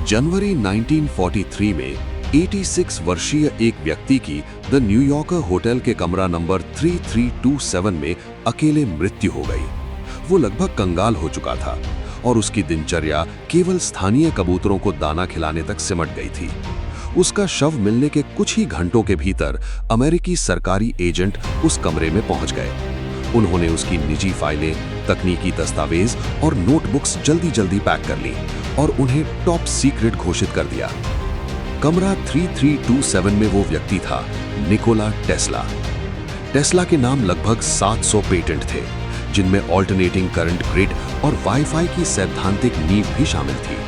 जनवरी 1943 में 86 वर्षीय एक व्यक्ति की द न्यूयॉर्कर होटल के कमरा नंबर 3327 में अकेले मृत्यु हो गई। वो लगभग कंगाल हो चुका था और उसकी दिनचर्या केवल स्थानीय कबूतरों को दाना खिलाने तक सिमट गई थी। उसका शव मिलने के कुछ ही घंटों के भीतर अमेरिकी सरकारी एजेंट उस कमरे में पहुंच गए। उन्होंने उसकी निजी फाइलें, तकनीकी दस्तावेज और नोटबुक्स जल्दी पैक कर ली और उन्हें टॉप सीक्रेट घोषित कर दिया। कमरा 3327 में वो व्यक्ति था निकोला टेस्ला। टेस्ला के नाम लगभग 700 पेटेंट थे, जिनमें ऑल्टरनेटिंग करंट ग्रिड और वाईफाई की सैद्धांतिक नींव भी शामिल थी।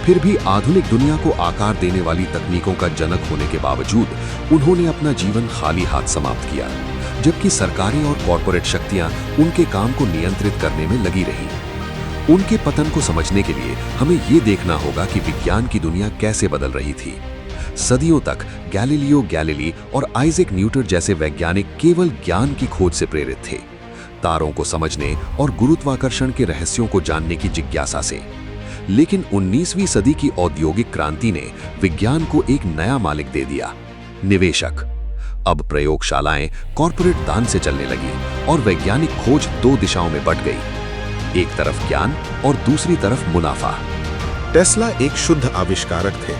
फिर भी आधुनिक दुनिया को आकार देने वाली तकनीकों का जनक होने के बावजूद उन्होंने अपना जीवन खाली हाथ समाप्त किया, जबकि सरकारें और कॉरपोरेट शक्तियां उनके काम को नियंत्रित करने में लगी रहीं। उनके पतन को समझने के लिए हमें ये देखना होगा कि विज्ञान की दुनिया कैसे बदल रही थी। सदियों तक गैलीलियो गैलीली और आइजैक न्यूटन जैसे वैज्ञानिक केवल ज्ञान की खोज से प्रेरित थे, तारों को समझने और गुरुत्वाकर्षण के रहस्यों को जानने की जिज्ञासा से। लेकिन 19वीं सदी की औद्योगिक क्रांति ने विज्ञान को एक नया मालिक दे दिया, निवेशक। अब प्रयोगशालाएं कॉरपोरेट दान से चलने लगी और वैज्ञानिक खोज दो दिशाओं में बट गई, एक तरफ ज्ञान और दूसरी तरफ मुनाफा। टेस्ला एक शुद्ध आविष्कारक थे।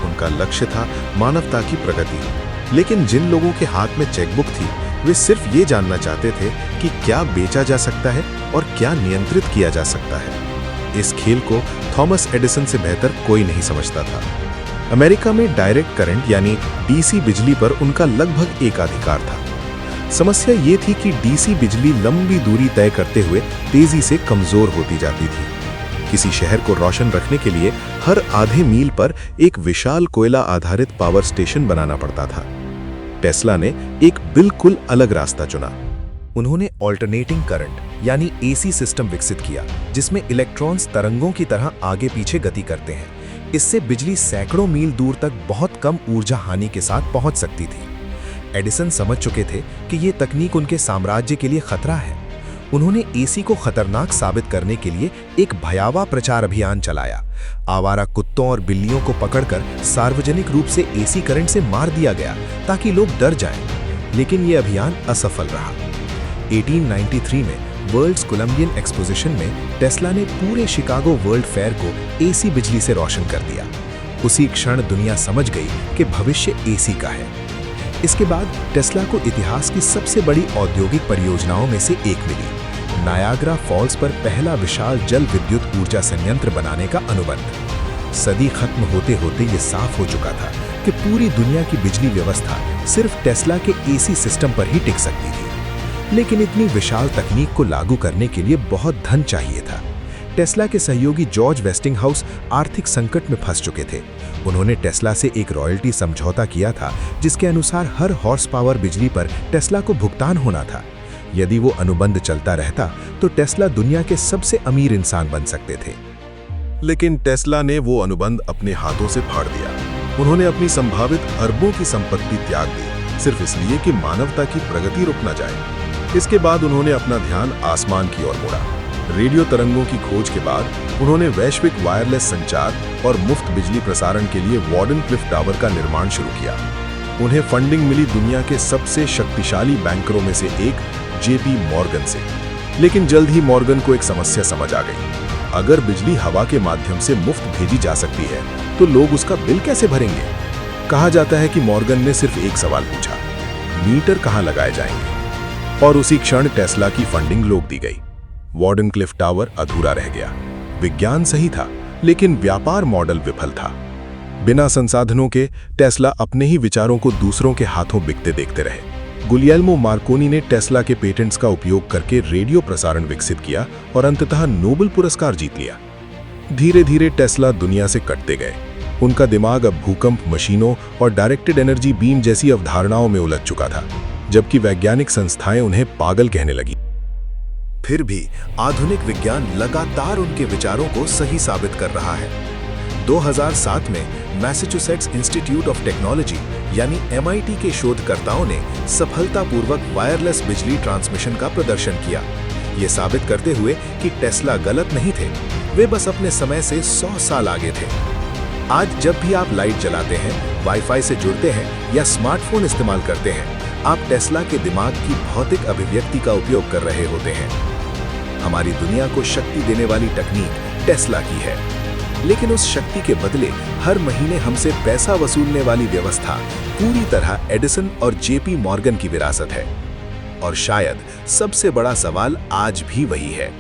उनका लक्ष्य था मानवता की प्रगति। लेकिन जिन लोगों के हाथ में चेकबुक थी, वे सिर्फ ये जानना चाहते थे कि क्या बेचा जा सकता है और क्या नियंत्रित किया जा सकता है। इस खेल को थॉमस एडिसन से बेहतर कोई नहीं समझता था। अमेरिका में डायरेक्ट करंट यानी डीसी बिजली पर उनका लगभग एकाधिकार था। समस्या ये थी कि डीसी बिजली लंबी दूरी तय करते हुए तेजी से कमजोर होती जाती थी। किसी शहर को रोशन रखने के लिए हर आधे मील पर एक विशाल कोयला आधारित पावर स्टेशन बनाना पड़ता था। टेस्ला ने एक बिल्कुल अलग रास्ता चुना। उन्होंने ऑल्टरनेटिंग करंट यानी एसी सिस्टम विकसित किया, जिसमें इलेक्ट्रॉन्स तरंगों की तरह आगे पीछे गति करते हैं। इससे बिजली सैकड़ों मील दूर तक बहुत कम ऊर्जा हानि के साथ पहुंच सकती थी। एडिसन समझ चुके थे कि ये तकनीक उनके साम्राज्य के लिए खतरा है। उन्होंने एसी को खतरनाक साबित करने के लिए एक भयावह प्रचार अभियान चलाया। आवारा कुत्तों और बिल्लियों को पकड़कर सार्वजनिक रूप से एसी करंट से मार दिया गया ताकि लोग डर जाएं। लेकिन ये अभियान असफल रहा। 1893 में वर्ल्ड्स कोलंबियन एक्सपोजिशन में टेस्ला ने पूरे शिकागो वर्ल्ड फेयर को एसी बिजली से रोशन कर दिया। उसी क्षण दुनिया समझ गई कि भविष्य एसी का है। इसके बाद टेस्ला को इतिहास की सबसे बड़ी औद्योगिक परियोजनाओं में से एक मिली, नायाग्रा फॉल्स पर पहला विशाल जल विद्युत ऊर्जा संयंत्र बनाने का अनुबंध। सदी खत्म होते होते ये साफ हो चुका था कि पूरी दुनिया की बिजली व्यवस्था सिर्फ टेस्ला के एसी सिस्टम पर ही टिक सकती थी। लेकिन इतनी विशाल तकनीक को लागू करने के लिए बहुत धन चाहिए था। टेस्ला के सहयोगी जॉर्ज वेस्टिंगहाउस आर्थिक संकट में फंस चुके थे। उन्होंने टेस्ला से एक रॉयल्टी समझौता किया था, जिसके अनुसार हर हॉर्स पावर बिजली पर टेस्ला को भुगतान होना था। यदि वो अनुबंध चलता रहता तो टेस्ला दुनिया के सबसे अमीर इंसान बन सकते थे। लेकिन टेस्ला ने वो अनुबंध अपने हाथों से फाड़ दिया। उन्होंने अपनी संभावित अरबों की संपत्ति त्याग दी, सिर्फ इसलिए कि मानवता की प्रगति रुक न जाए। इसके बाद उन्होंने अपना ध्यान आसमान की ओर मोड़ा। रेडियो तरंगों की खोज के बाद उन्होंने वैश्विक वायरलेस संचार और मुफ्त बिजली प्रसारण के लिए वार्डनक्लिफ टावर का निर्माण शुरू किया। उन्हें फंडिंग मिली दुनिया के सबसे शक्तिशाली बैंकरों में से एक जेपी मॉर्गन से। लेकिन जल्द ही मॉर्गन को एक समस्या समझ आ गई। अगर बिजली हवा के माध्यम से मुफ्त भेजी जा सकती है तो लोग उसका बिल कैसे भरेंगे? कहा जाता है कि मॉर्गन ने सिर्फ एक सवाल पूछा, मीटर कहां लगाए जाएंगे? और उसी क्षण टेस्ला की फंडिंग रोक दी गई। वार्डनक्लिफ टावर अधूरा रह गया। विज्ञान सही था, लेकिन व्यापार मॉडल विफल था। बिना संसाधनों के टेस्ला अपने ही विचारों को दूसरों के हाथों बिकते देखते रहे। गुलियल्मो मार्कोनी ने टेस्ला के पेटेंट्स का उपयोग करके रेडियो प्रसारण विकसित किया और अंततः नोबेल पुरस्कार जीत लिया। धीरे धीरे टेस्ला दुनिया से कटते गए। उनका दिमाग अब भूकंप मशीनों और डायरेक्टेड एनर्जी बीम जैसी अवधारणाओं में उलझ चुका था, जबकि वैज्ञानिक संस्थाएं उन्हें पागल कहने लगी। फिर भी आधुनिक विज्ञान लगातार उनके विचारों को सही साबित कर रहा है। 2007 में मैसाचुसेट्स इंस्टीट्यूट ऑफ टेक्नोलॉजी यानी MIT के शोधकर्ताओं ने सफलतापूर्वक वायरलेस बिजली ट्रांसमिशन का प्रदर्शन किया, ये साबित करते हुए कि टेस्ला गलत नहीं थे, वे बस अपने समय से 100 साल आगे थे। आज जब भी आप लाइट जलाते हैं, वाईफाई से जुड़ते हैं या स्मार्टफोन इस्तेमाल करते हैं, आप टेस्ला के दिमाग की भौतिक अभिव्यक्ति का उपयोग कर रहे होते हैं। हमारी दुनिया को शक्ति देने वाली तकनीक टेस्ला की है, लेकिन उस शक्ति के बदले हर महीने हमसे पैसा वसूलने वाली व्यवस्था पूरी तरह एडिसन और जेपी मॉर्गन की विरासत है। और शायद सबसे बड़ा सवाल आज भी वही है,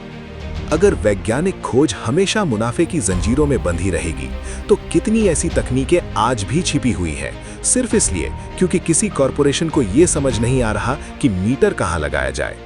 अगर वैज्ञानिक खोज हमेशा मुनाफे की जंजीरों में बंधी रहेगी, तो कितनी ऐसी तकनीकें आज भी छिपी हुई हैं, सिर्फ इसलिए क्योंकि किसी कॉरपोरेशन को यह समझ नहीं आ रहा कि मीटर कहां लगाया जाए।